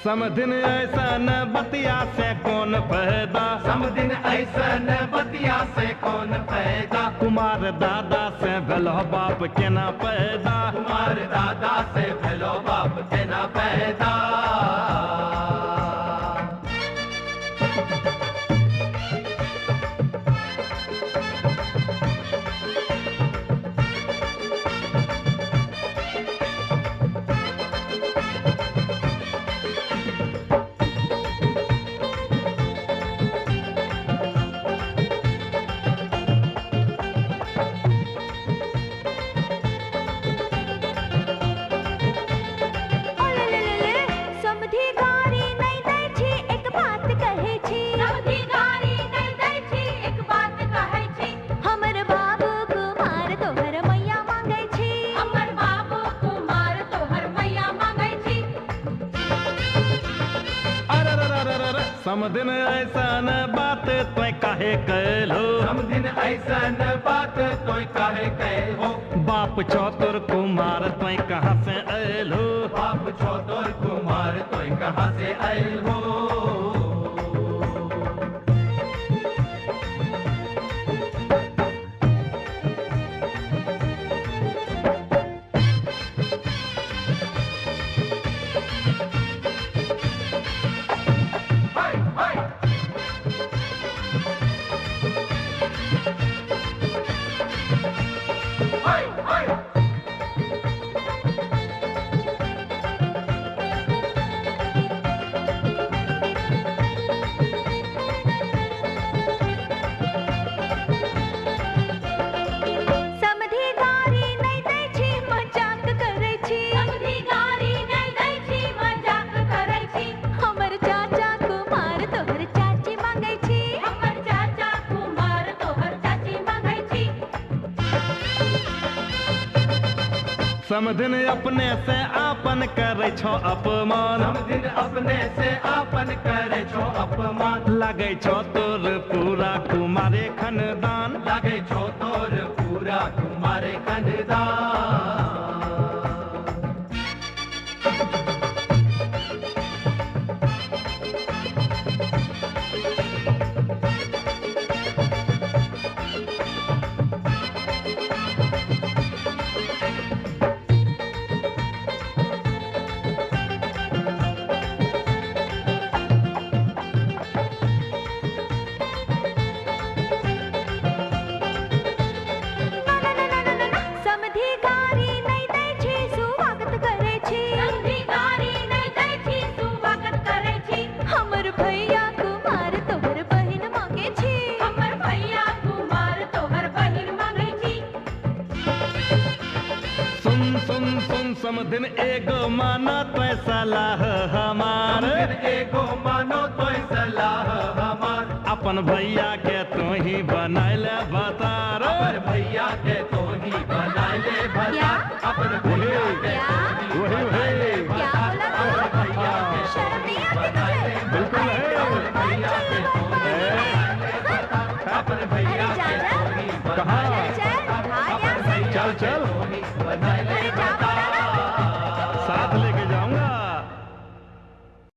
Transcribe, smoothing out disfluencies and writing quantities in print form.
समधिन ऐसा न बतिया से कौन पैदा, समधिन ऐसा न बतिया से कौन पैदा। कुमार दादा से भेलो बाप केना पैदा, कुमार दादा से भेलो बाप केना पैदा। समधिन ऐसा न बात तोय काहे कहलो, समधिन ऐसा न बात तोय काहे कहलो। बाप चौतुर कुमार तोय कहाँ से आयलो, बाप चौतुर कुमार तोय कहाँ से आयलो। समधिन अपने से आपन करे छो अपमान, समधिन अपने से आपन करे छो अपमान। लगे छो तोर पूरा कुमारे खानदान, लगे छो तोर पूरा कुमारे खानदान। सुन समधिन एगो मानो तोय सलाह हमार, एगो मानो तोय सलाह हमार। अपन भैया के तू ही बनाइले बतार, अपन भैया के तू ही बनाइले बतार। अपन भैया के तू ही बनाइले बतार। अपन भैया के तू ही बनाइले बतार। बिल्कुल है। भैया के तू ही